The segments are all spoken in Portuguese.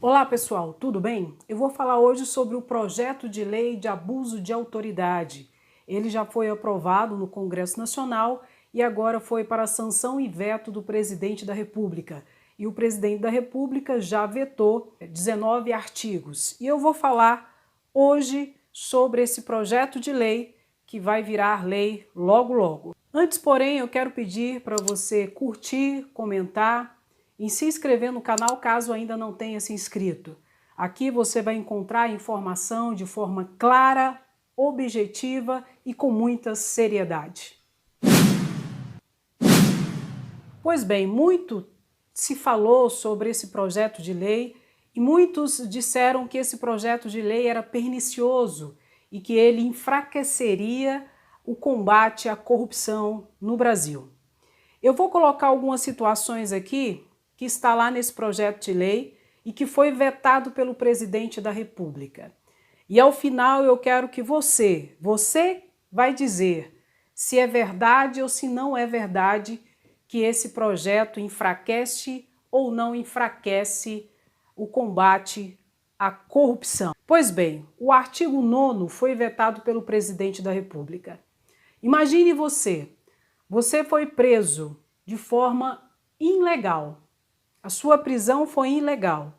Olá pessoal, tudo bem? Eu vou falar hoje sobre o projeto de lei de abuso de autoridade. Ele já foi aprovado no Congresso Nacional e agora foi para a sanção e veto do presidente da República. E o presidente da República já vetou 19 artigos. E eu vou falar hoje sobre esse projeto de lei que vai virar lei logo logo. Antes, porém, eu quero pedir para você curtir, comentar e se inscrever no canal caso ainda não tenha se inscrito. Aqui você vai encontrar informação de forma clara, objetiva e com muita seriedade. Pois bem, muito se falou sobre esse projeto de lei e muitos disseram que esse projeto de lei era pernicioso e que ele enfraqueceria o combate à corrupção no Brasil. Eu vou colocar algumas situações aqui que está lá nesse projeto de lei e que foi vetado pelo presidente da República. E ao final eu quero que você vai dizer se é verdade ou se não é verdade que esse projeto enfraquece ou não enfraquece o combate à corrupção. Pois bem, o artigo 9º foi vetado pelo presidente da República. Imagine você foi preso de forma ilegal. A sua prisão foi ilegal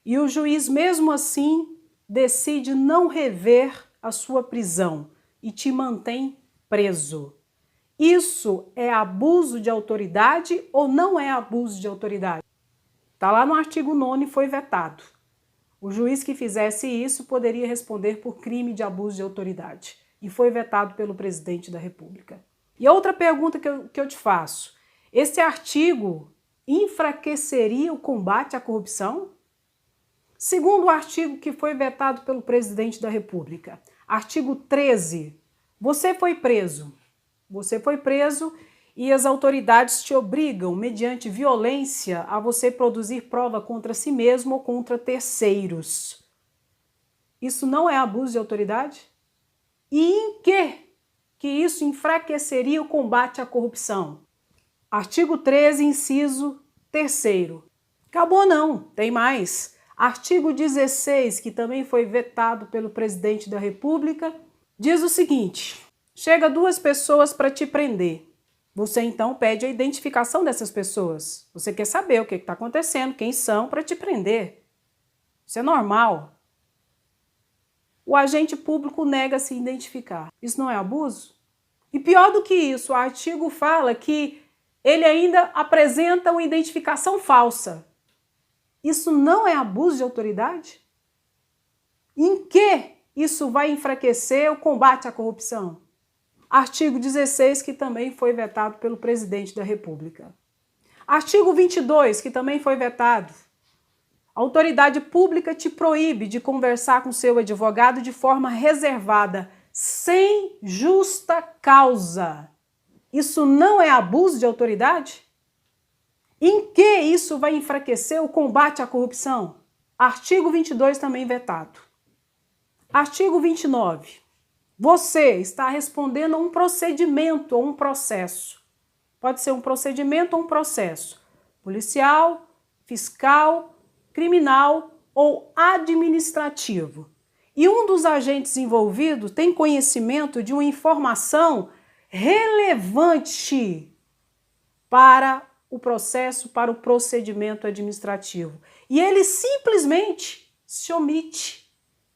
e o juiz, mesmo assim, decide não rever a sua prisão e te mantém preso. Isso é abuso de autoridade ou não é abuso de autoridade? Está lá no artigo 9º e foi vetado. O juiz que fizesse isso poderia responder por crime de abuso de autoridade e foi vetado pelo presidente da República. E a outra pergunta que eu te faço, esse artigo enfraqueceria o combate à corrupção? Segundo o artigo que foi vetado pelo presidente da República, artigo 13, você foi preso e as autoridades te obrigam, mediante violência, a você produzir prova contra si mesmo ou contra terceiros. Isso não é abuso de autoridade? E em que isso enfraqueceria o combate à corrupção? Artigo 13, inciso 3º. Acabou não, tem mais. Artigo 16, que também foi vetado pelo presidente da República, diz o seguinte: chega 2 pessoas para te prender. Você então pede a identificação dessas pessoas. Você quer saber o que está acontecendo, quem são, para te prender. Isso é normal. O agente público nega se identificar. Isso não é abuso? E pior do que isso, o artigo fala que ele ainda apresenta uma identificação falsa. Isso não é abuso de autoridade? Em que isso vai enfraquecer o combate à corrupção? Artigo 16, que também foi vetado pelo presidente da República. Artigo 22, que também foi vetado. A autoridade pública te proíbe de conversar com seu advogado de forma reservada, sem justa causa. Isso não é abuso de autoridade? Em que isso vai enfraquecer o combate à corrupção? Artigo 22 também vetado. Artigo 29. Você está respondendo a um procedimento ou um processo. Pode ser um procedimento ou um processo policial, fiscal, criminal ou administrativo. E um dos agentes envolvidos tem conhecimento de uma informação relevante para o processo, para o procedimento administrativo. E ele simplesmente se omite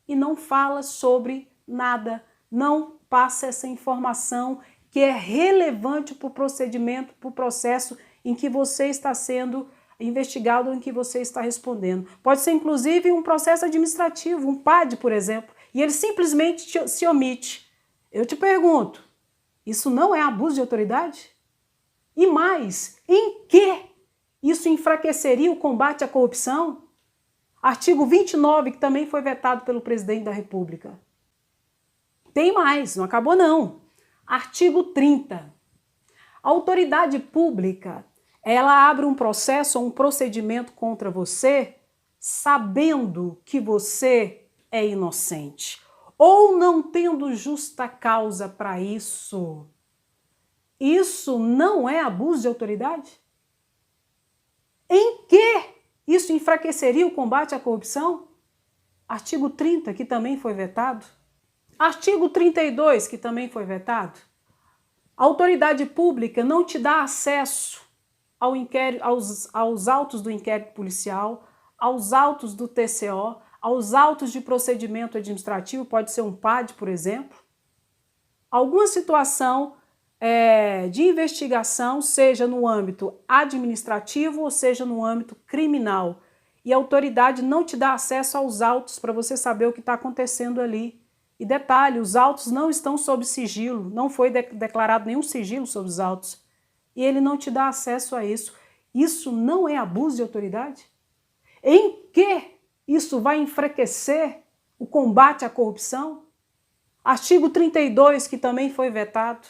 e não fala sobre nada, não passa essa informação que é relevante para o procedimento, para o processo em que você está sendo investigado ou em que você está respondendo. Pode ser inclusive um processo administrativo, um PAD, por exemplo, e ele simplesmente se omite. Eu te pergunto, isso não é abuso de autoridade? E mais, em que isso enfraqueceria o combate à corrupção? Artigo 29, que também foi vetado pelo presidente da República. Tem mais, não acabou não. Artigo 30. A autoridade pública, ela abre um processo ou um procedimento contra você sabendo que você é inocente ou não tendo justa causa para isso. Isso não é abuso de autoridade? Em que Isso enfraqueceria o combate à corrupção? Artigo 30, que também foi vetado. Artigo 32, que também foi vetado. A autoridade pública não te dá acesso ao inquérito, aos autos do inquérito policial, aos autos do TCO, aos autos de procedimento administrativo, pode ser um PAD, por exemplo. Alguma situação de investigação, seja no âmbito administrativo ou seja no âmbito criminal. E a autoridade não te dá acesso aos autos para você saber o que está acontecendo ali. E detalhe, os autos não estão sob sigilo, não foi declarado nenhum sigilo sobre os autos. E ele não te dá acesso a isso. Isso não é abuso de autoridade? Em que isso vai enfraquecer o combate à corrupção? Artigo 32, que também foi vetado.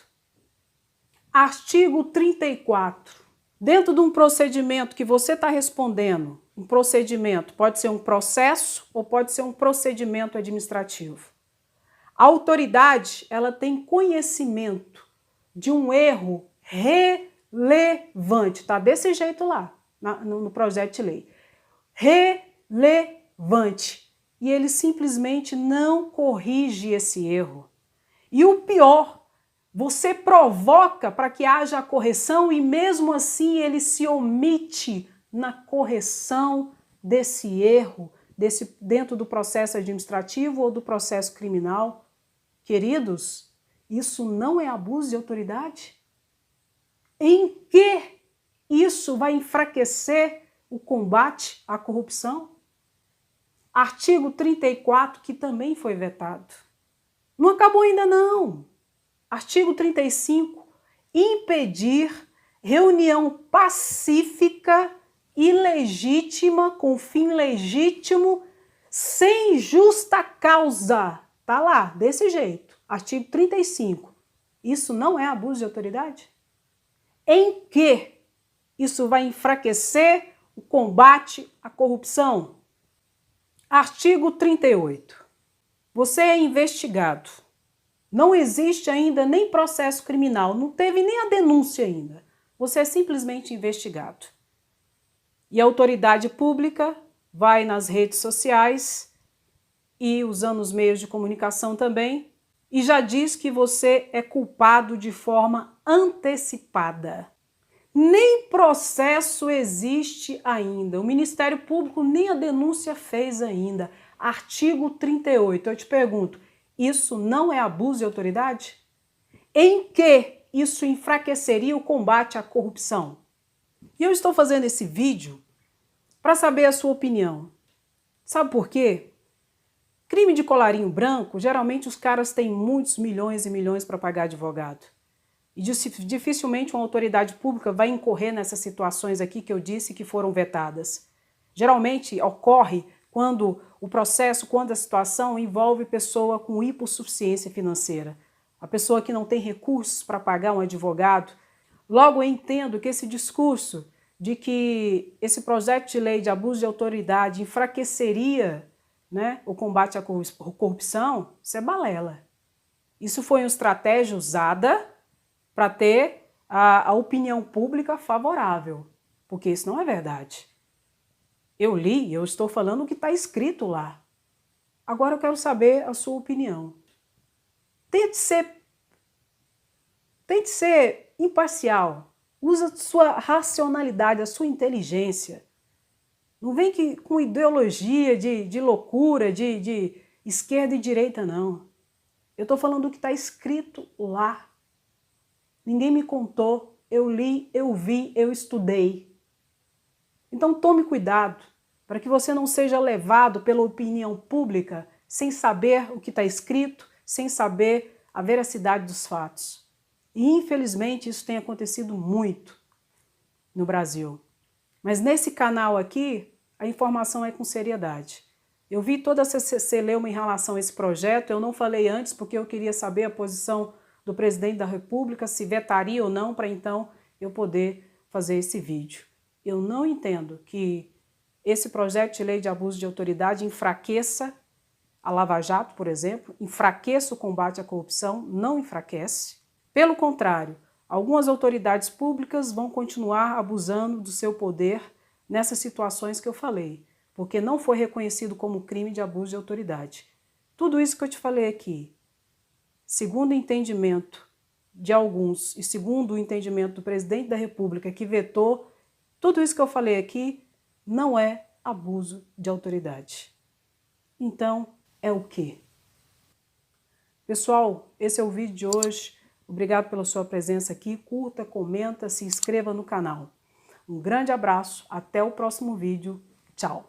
Artigo 34. Dentro de um procedimento que você está respondendo, um procedimento pode ser um processo ou pode ser um procedimento administrativo. A autoridade, ela tem conhecimento de um erro relevante, tá desse jeito lá, no projeto de lei. Relevante. E ele simplesmente não corrige esse erro. E o pior, você provoca para que haja a correção e mesmo assim ele se omite na correção desse erro, dentro do processo administrativo ou do processo criminal. Queridos, isso não é abuso de autoridade? Em que isso vai enfraquecer o combate à corrupção? Artigo 34, que também foi vetado. Não acabou ainda não. Artigo 35, impedir reunião pacífica e legítima, com fim legítimo, sem justa causa. Tá lá, desse jeito. Artigo 35. Isso não é abuso de autoridade? Em que isso vai enfraquecer o combate à corrupção? Artigo 38. Você é investigado. Não existe ainda nem processo criminal, não teve nem a denúncia ainda. Você é simplesmente investigado. E a autoridade pública vai nas redes sociais e usando os meios de comunicação também, e já diz que você é culpado de forma antecipada. Nem processo existe ainda, o Ministério Público nem a denúncia fez ainda. Artigo 38, eu te pergunto, isso não é abuso de autoridade? Em que isso enfraqueceria o combate à corrupção? E eu estou fazendo esse vídeo para saber a sua opinião. Sabe por quê? Crime de colarinho branco, geralmente os caras têm muitos milhões e milhões para pagar advogado. E dificilmente uma autoridade pública vai incorrer nessas situações aqui que eu disse que foram vetadas. Geralmente ocorre quando o processo, quando a situação envolve pessoa com hipossuficiência financeira. A pessoa que não tem recursos para pagar um advogado. Logo eu entendo que esse discurso de que esse projeto de lei de abuso de autoridade enfraqueceria, né, o combate à corrupção, isso é balela. Isso foi uma estratégia usada para ter a opinião pública favorável, porque isso não é verdade. Eu li, eu estou falando o que está escrito lá. Agora eu quero saber a sua opinião. Tente ser imparcial. Usa a sua racionalidade, a sua inteligência. Não vem com ideologia de loucura, de esquerda e direita, não. Eu estou falando do que está escrito lá. Ninguém me contou, eu li, eu vi, eu estudei. Então tome cuidado para que você não seja levado pela opinião pública sem saber o que está escrito, sem saber a veracidade dos fatos. E infelizmente isso tem acontecido muito no Brasil. Mas nesse canal aqui, a informação é com seriedade. Eu vi toda essa celeuma em relação a esse projeto, eu não falei antes porque eu queria saber a posição do presidente da República, se vetaria ou não, para então eu poder fazer esse vídeo. Eu não entendo que esse projeto de lei de abuso de autoridade enfraqueça a Lava Jato, por exemplo, enfraqueça o combate à corrupção, não enfraquece. Pelo contrário, algumas autoridades públicas vão continuar abusando do seu poder nessas situações que eu falei, porque não foi reconhecido como crime de abuso de autoridade. Tudo isso que eu te falei aqui, segundo o entendimento de alguns e segundo o entendimento do presidente da República que vetou, tudo isso que eu falei aqui não é abuso de autoridade. Então, é o quê? Pessoal, esse é o vídeo de hoje. Obrigado pela sua presença aqui. Curta, comenta, se inscreva no canal. Um grande abraço, até o próximo vídeo. Tchau!